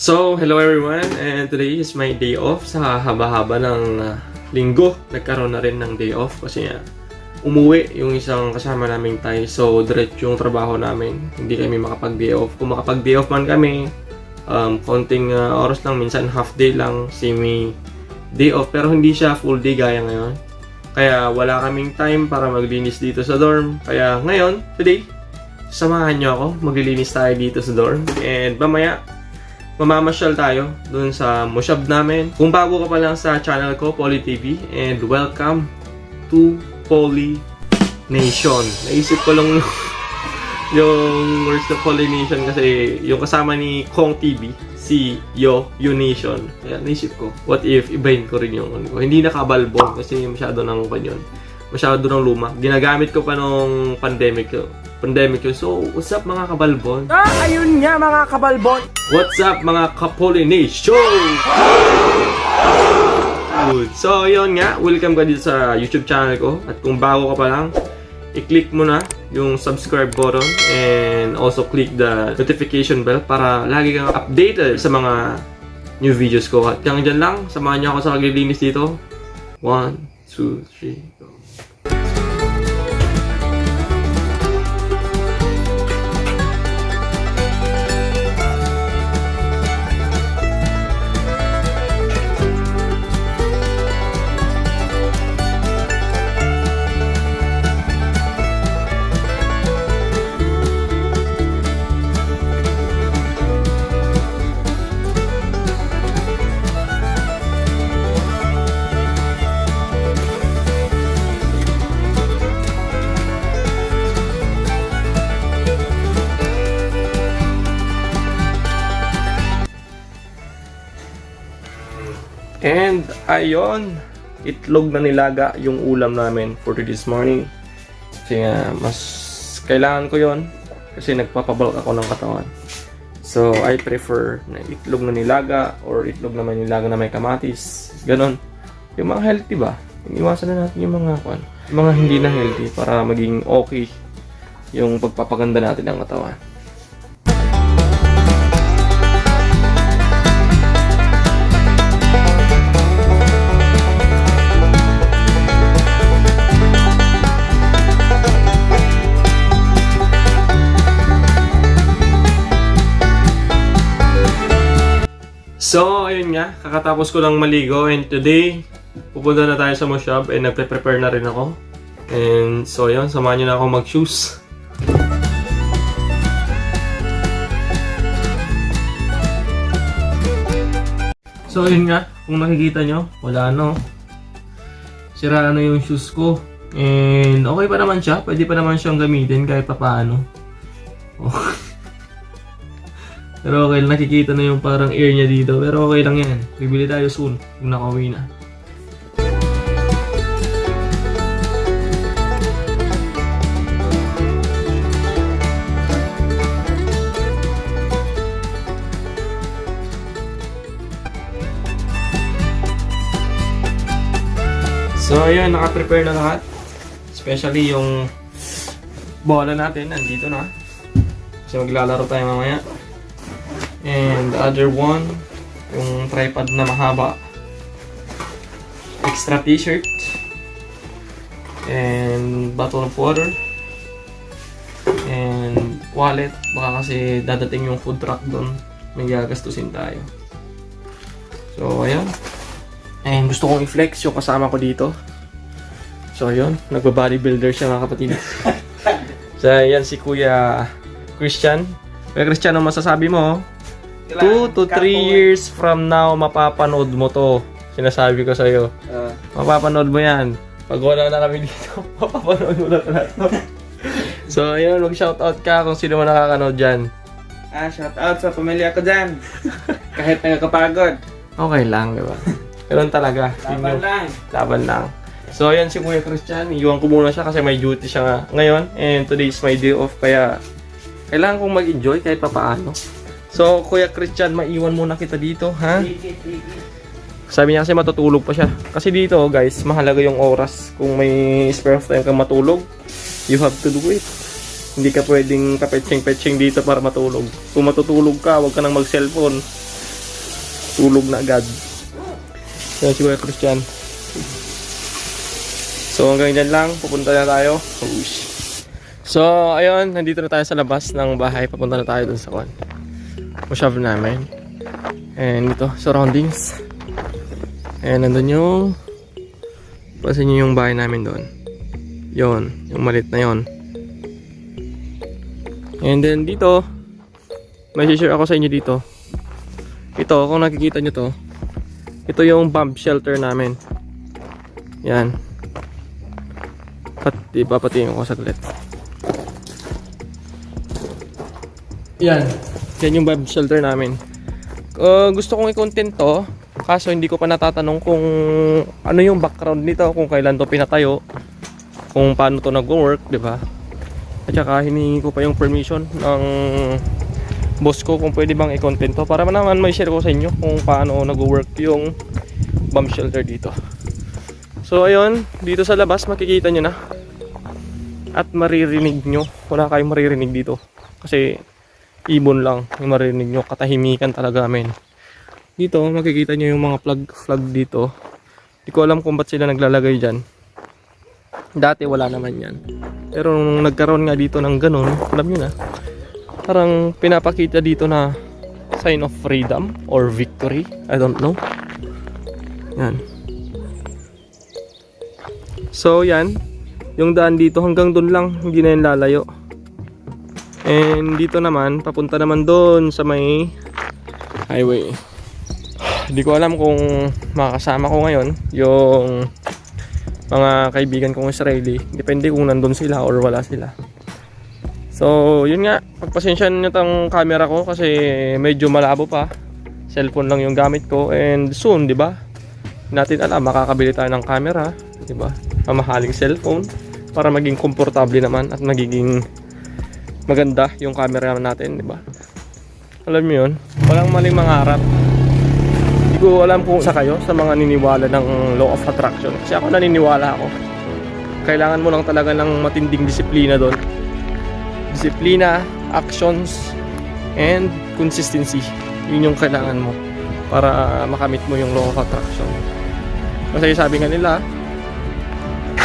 So, hello everyone, and today is my day off. Sa haba-haba ng linggo, nagkaroon na rin ng day off kasi umuwi yung isang kasama naming Thai. So, diretso yung trabaho namin. Hindi kami makapag-day off. Kung makapag-day off man kami, konting oras lang, minsan half day lang, semi day off. Pero hindi siya full day gaya ngayon. Kaya wala kaming time para maglinis dito sa dorm. Kaya ngayon, today, samahan nyo ako. Maglilinis tayo dito sa dorm. And mamaya, mamamasyal tayo dun sa Moshab namin. Kung bago ka pa lang sa channel ko, Poly TV, and welcome to Poly Nation. Naisip ko lang yung words na Poly Nation kasi yung kasama ni Kong TV, si Yo Nation. Kaya naisip ko, what if ibahin ko rin yung ko. Hindi nakabalbon kasi masyado ng kanyon. Masyado ng luma. Ginagamit ko pa nung pandemic yun. So, what's up mga kabalbon? Ayun nga mga kabalbon! What's up mga ka-Poly Nation? Good. So, yun nga. Welcome ka dito sa YouTube channel ko. At kung bago ka pa lang, i-click mo na yung subscribe button and also click the notification bell para lagi kang updated sa mga new videos ko. At hanggang dyan lang, samahan niyo ako sa paglilinis dito. 1, 2, 3, go. And ayun, itlog na nilaga yung ulam namin for this morning. Kasi mas kailangan ko yon kasi nagpapabulk ako ng katawan. So I prefer na itlog na nilaga or itlog na nilaga na may kamatis. Ganon. Yung mga healthy ba? Iwasan na natin yung mga hindi na healthy para maging okay yung pagpapaganda natin ng katawan. So, ayun nga, kakatapos ko lang maligo and today, pupunta na tayo sa Moshab and nagpe-prepare na rin ako. And so, ayun, samahan nyo na ako mag-shoes. So, ayun nga, kung nakikita nyo, wala no. Sira na yung shoes ko. And okay pa naman siya, pwede pa naman siyang gamitin kahit pa paano. Oh. Pero okay, nakikita na yung parang air niya dito. Pero okay lang yan. Bibili tayo soon kung nakauwi na. So ayan, naka-prepare na lahat. Especially yung bola natin, nandito na. Kasi maglalaro tayo mamaya. And the other one, yung tripod na mahaba. Extra t-shirt. And bottle of water. And wallet. Baka kasi dadating yung food truck doon. May gagastusin tayo. So, ayan. And gusto kong i-flex yung kasama ko dito. So, ayun. Nagba-bodybuilder siya mga kapatid. So, ayan si Kuya Christian. Kuya Christian, ano masasabi mo? 2 to 3 years from now, mapapanood mo to. Sinasabi ko sa'yo. Mapapanood mo yan. Pag wala na kami dito, mapapanood mo na to. So, ayun, mag-shoutout ka kung sino man nakakanood dyan. Shoutout sa pamilya ko dyan. Kahit nagkakapagod. Okay lang, di ba? Ganun talaga. Laban lang. So, ayan si Kuya Christian. Iwan ko muna siya kasi may duty siya ngayon. And today is my day off. Kaya, kailangan kong mag-enjoy kahit papaano. So, Kuya Christian, maiwan muna kita dito, ha? Sabi niya kasi matutulog pa siya. Kasi dito, guys, mahalaga yung oras. Kung may spare time kang matulog, you have to do it. Hindi ka pwedeng kapetching-petching dito para matulog. Kung matutulog ka, huwag ka nang mag-cellphone. Tulog na agad. Yan si Kuya Christian. So hanggang dyan lang, pupunta na tayo. So ayun, nandito na tayo sa labas ng bahay. Papunta na tayo dun sa shop namin. And ito, surroundings. And nandun yung pansin nyo yung bahay namin doon. Yon, yung malit na yon. And then dito, may share ako sa inyo dito. Ito, kung nakikita nyo to, ito yung bomb shelter namin. Yan. Papatingin ko saglit. Yan. Yan yung bomb shelter namin. Gusto kong i-content to, kaso hindi ko pa natatanong kung ano yung background nito, kung kailan to pinatayo, kung paano to nag-work, di ba? At saka hiningi ko pa yung permission ng boss ko kung pwede bang i-content to, para naman may share ko sa inyo kung paano nag-work yung bomb shelter dito. So ayun, dito sa labas makikita nyo na at maririnig nyo. Wala kayong maririnig dito kasi ibon lang yung maririnig nyo. Katahimikan talaga amin. Dito makikita nyo yung mga flag dito. Hindi ko alam kung ba't sila naglalagay dyan. Dati wala naman yan, pero nung nagkaroon nga dito ng ganun, alam nyo na, parang pinapakita dito na sign of freedom or victory, I don't know. Yan. So yan, yung daan dito hanggang dun lang, hindi na yan lalayo. And dito naman, papunta naman doon sa may highway. Hindi ko alam kung makakasama ko ngayon yung mga kaibigan kong Israeli. Depende kung nandun sila or wala sila. So yun nga, pagpasensyahan nyo tong camera ko kasi medyo malabo pa. Cellphone lang yung gamit ko, and soon, di ba? Natin alam, makakabili tayo ng camera, di ba? Mamahaling cellphone para maging komportable naman at magiging maganda yung camera natin, di ba? Alam mo yun, walang maling mangarap. Hindi ko alam kung sa kayo, sa mga niniwala ng law of attraction. Kasi ako naniniwala ako. Kailangan mo lang talaga ng matinding disiplina doon. Disiplina, actions, and consistency. Yun yung kailangan mo para makamit mo yung law of attraction. Kasi sabi nga nila,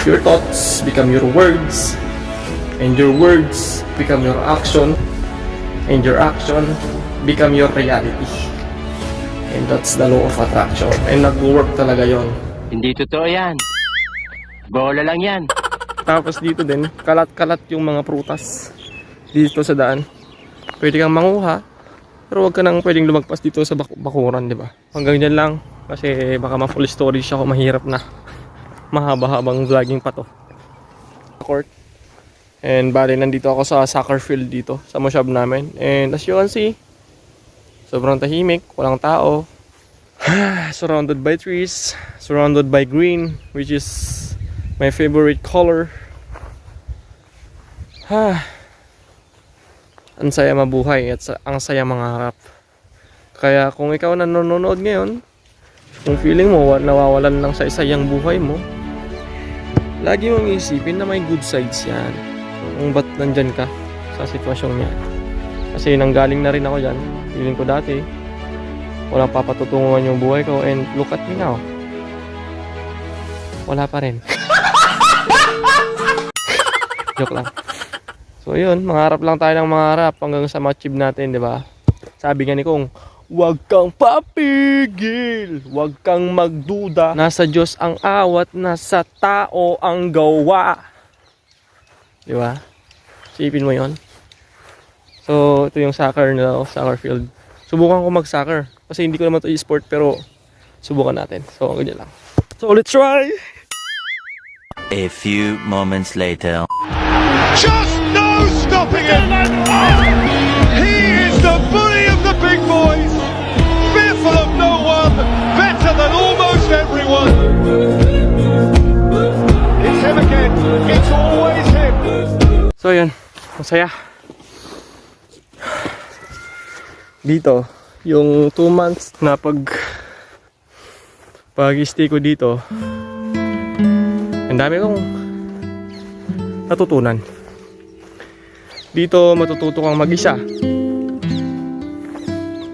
your thoughts become your words, and your words become your action, and your action become your reality. And that's the law of attraction. And nag-work talaga yon. Hindi totoo yan. Bola lang yan. Tapos dito din, kalat-kalat yung mga prutas dito sa daan. Pwede kang manguha, pero wag ka nang pwedeng lumagpas dito sa bakuran, di ba? Hanggang dyan lang, kasi baka ma-full storage ako, mahirap na. Mahaba-habang vlogging pa to. Court. And bali, nandito ako sa soccer field dito, sa moshab namin. And as you can see, sobrang tahimik, walang tao. Surrounded by trees, surrounded by green, which is my favorite color. Ang saya mabuhay at ang saya mangarap. Kaya kung ikaw nanonood ngayon, kung feeling mo nawawalan lang sa isayang buhay mo, lagi mong isipin na may good sides yan. Kung ba't nandyan ka sa sitwasyon yan. Kasi nanggaling na rin ako dyan. Feeling ko dati walang papatutunguhan yung buhay ko, and look at me now. Wala pa rin. Joke lang. So yun, mangarap lang tayo ng mangarap hanggang sa ma-achieve natin, di ba? Sabi nga ni Kong, huwag kang papigil, huwag kang magduda. Nasa Diyos ang awat, nasa tao ang gawa. Di ba? Sipin mo yon. So ito yung soccer na soccer field. Subukan ko mag-soccer kasi hindi ko naman ito e-sport, pero subukan natin. So ganyan lang. So let's try! A few moments later. Just no stopping him! He is the bully of the big boys, fearful of no one, better than almost everyone. It's him again, it's always him. So yun, masaya. Dito, yung 2 months na pag-stay ko dito, ang dami kong natutunan. Dito matututo kang mag-isa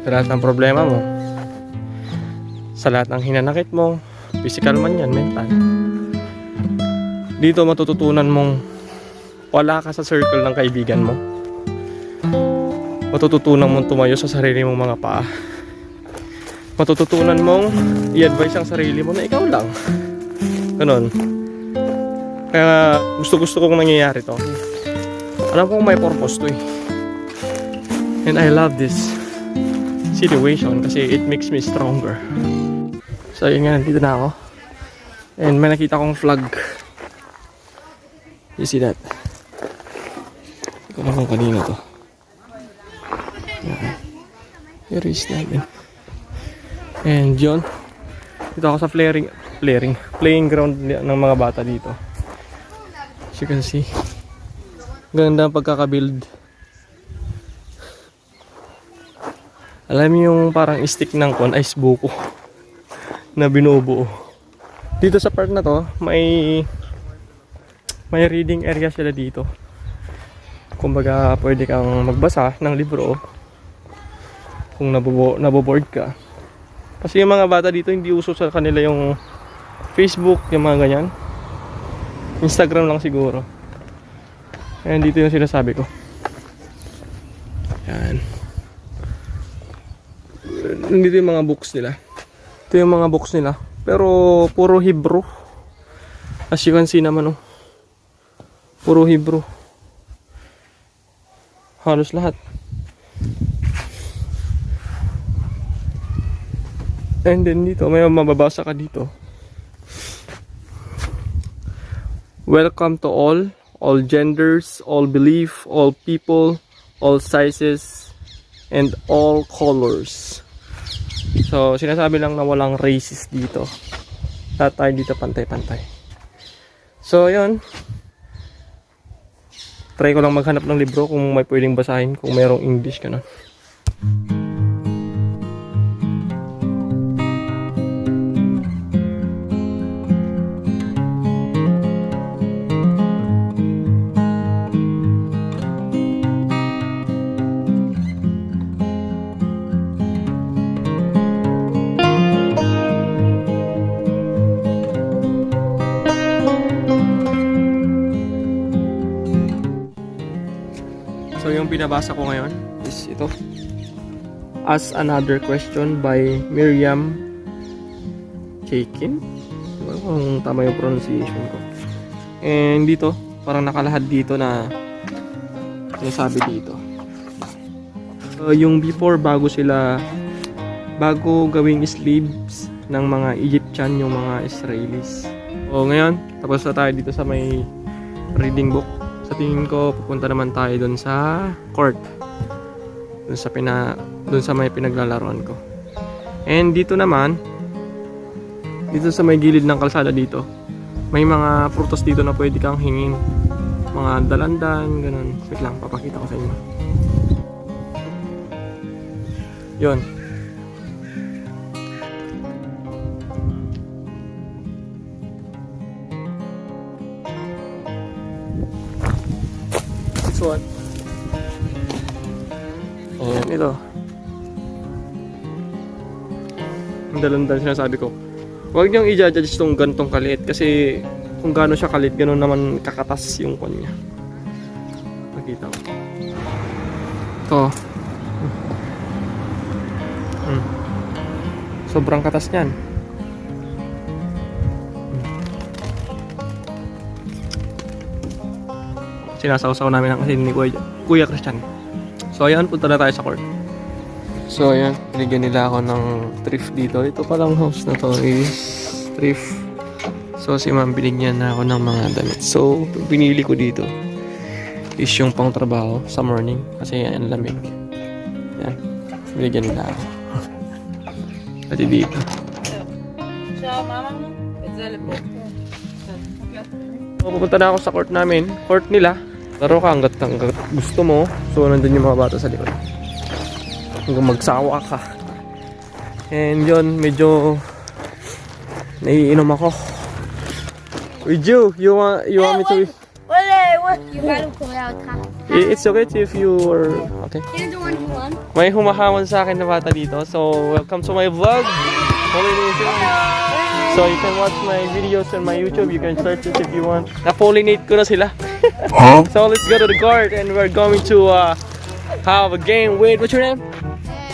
sa lahat ng problema mo. Sa lahat ng hinanakit mo, physical man yan, mental. Dito matututunan mong wala ka sa circle ng kaibigan mo. Matututunan mong tumayo sa sarili mong mga paa. Matututunan mong i-advise ang sarili mo na ikaw lang. Ganon. Kaya gusto kong nangyayari to. Alam kong may purpose to eh. And I love this situation kasi it makes me stronger. So yun nga, nandito na ako. And may nakita kong flag. You see that? Hindi ko alam kung kanina to. Yan. Here is namin. And yun, dito ako sa playing ground ng mga bata dito. As you can see, ganda ang pagkakabuild. Alam mo yung parang stick ng ice buko na binubuo. Dito sa part na to, may reading area sila dito. Kumbaga, pwede kang magbasa ng libro kung naboboard ka. Kasi yung mga bata dito, hindi uso sa kanila yung Facebook, yung mga ganyan. Instagram lang siguro. Ayan, dito yung sinasabi ko. Yan. Nandito yung mga books nila. Ito yung mga books nila. Pero puro Hebrew. As you can see naman, oh. Puro Hebrew. Halos lahat. And then dito, may mababasa ka dito. Welcome to all genders, all belief, all people, all sizes, and all colors. So, sinasabi lang na walang racist dito. Lahat tayo dito pantay-pantay. So, yun. Try ko lang maghanap ng libro kung may pwedeng basahin, kung mayroong English ka na. So yung binabasa ko ngayon is ito. Ask Another Question by Miriam Chaikin. Diba kung tama yung pronunciation ko. And dito, parang nakalahad dito na sinasabi dito. Yung before, bago gawing slaves ng mga Egyptian, yung mga Israelis. So ngayon, tapos na tayo dito sa may reading book. Sa tingin ko, pupunta naman tayo doon sa court. Doon sa may pinaglalaroan ko. And dito naman, dito sa may gilid ng kalsada dito, may mga prutas dito na pwede kang hingin. Mga dalandan, ganun. Wait lang, papakita ko sa inyo. Yun. One. Ayan, ito. Ang dalandan sinasabi ko. Huwag niyong i-judge itong gantong kaliit kasi kung gaano siya kaliit, gano'n naman kakatas yung kon niya. Makita ko. Ito. Sobrang katas niyan. Sinasawsaw namin ang asin ni Kuya Christian. So ayan, punta na tayo sa court. So ayan, binigyan nila ako ng thrift dito. Ito palang house na to is thrift. So si ma'am binigyan na ako ng mga damit. So pinili ko dito is yung pang trabaho sa morning kasi yan lamig. Yan, binigyan nila ako. Pati dito. So, pupunta na ako sa court namin. Court nila. Laro ka hanggat gusto mo. So, nandun yung mga bata sa likod. Hanggang magsawa ka. And yun, medyo naiinom ako. With you want me to... What? You gotta pull out. It's okay if you are... Okay. You're the one who won. May humahawan sa akin na bata dito. So, welcome to my vlog. Pollination. So you can watch my videos on my YouTube. You can search it if you want. Na-pollinate ko na sila. So let's go to the court and we're going to have a game with, what's your name?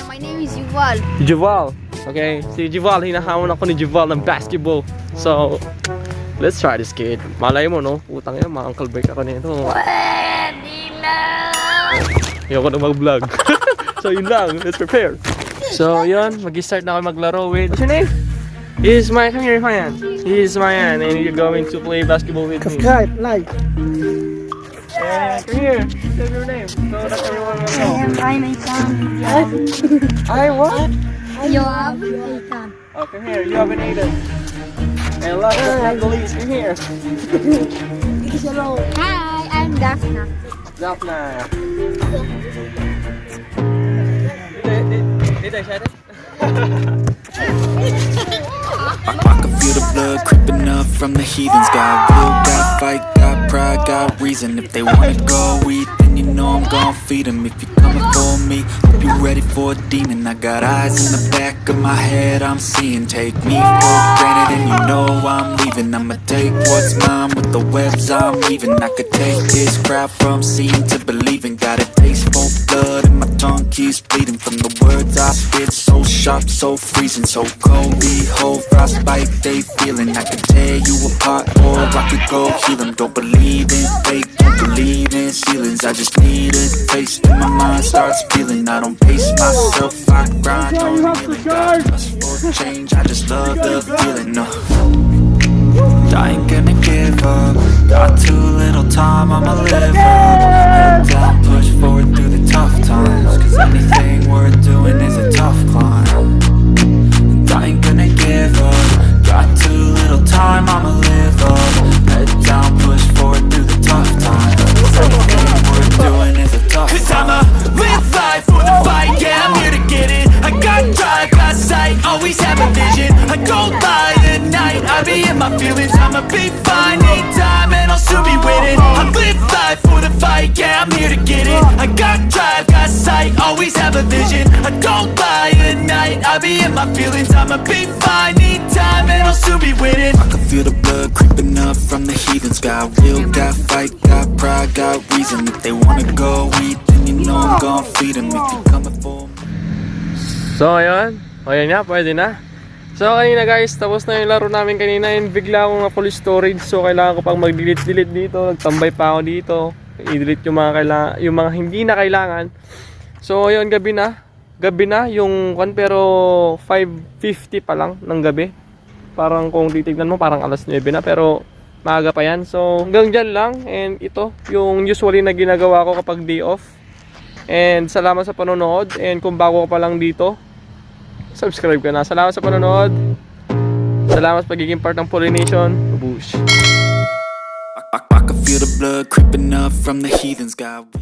My name is Yuval. Juval. Okay, si Juval, hinahamon ako ni Juval ng basketball. So, let's try this, kid. Malay mo, no? Putang yan, ma-uncle break ako nito. Ayoko na mag-vlog. So, yun lang. Let's prepare. So, yun. Mag-start na ako maglaro with, what's your name? He's my, come here, Mayan. He's Mayan, and you're going to play basketball with me. Subscribe, like. And come here. Say your name. So that everyone will know. I'm Ethan. I what? Yoav. Ethan. Oh, come here. You have an Aiden. And last but not the least, come here. Hi, I'm Daphna. Daphna. Did I shut it? I can feel the blood creeping up from the heathens. Got will, got fight, got pride, got reason. If they wanna go eat, then you know I'm gon' feed them. If you're coming for me, hope you're ready for a demon. I got eyes in the back of my head, I'm seeing. Take me for granted and you know I'm leaving. I'ma take what's mine with the webs I'm weaving. I could take this crowd from seeing to believing. Got a taste for blood and my tongue keeps bleeding. From the words I spit, so sharp, so freezing. So cold, behold, frostbite they feeling. I could tear you apart or I could go heal them. Don't believe in fate, don't believe in ceilings. I just need a taste and my mind starts feeling. I don't pace myself, I grind on healing. Got lust for change, I just love the feeling. No, I ain't gonna give up. Got too little time, I'ma live up. Head down, push forward through the tough times. Cause anything worth doing is a tough climb. And I ain't gonna give up. Got too little time, I'ma live up. Head down, push forward through the tough times. Cause anything worth doing is a tough climb. Cause I'ma live life for the fight, yeah, I'm here to get it. I got drive, got sight, always have a vision. I go by the night, I be in my feelings. I'ma be fine, need time and I'll soon be winning. I live life for the fight, yeah, I'm here to get it. I got drive, got sight, always have a vision. I don't lie at night, I be in my feelings. I'ma be fine, need time and I'll soon be winning. I can feel the blood creeping up from the heathens. Got will, got fight, got pride, got reason. If they wanna go eat, then you know I'm gon' feed them. If you're coming for me. So, ayun. O, yan nga, pwede na. So, kanina guys, tapos na yung laro namin kanina and bigla akong na-full storage. So, kailangan ko pang mag-delete dito. Nagtambay pa ako dito. I-delete yung mga hindi na kailangan. So, ayun, gabi na. Gabi na yung pero 5:50 pa lang ng gabi. Parang kung titignan mo, parang alas 9 na. Pero, maaga pa yan. So, hanggang dyan lang. And ito, yung usually na ginagawa ko kapag day off. And salamat sa panonood. And kung bago ka pa lang dito, subscribe ka na. Salamat sa panonood. Salamat sa pagiging part ng Pollination. Boosh. I can feel the blood creeping up from the heathens. Got will.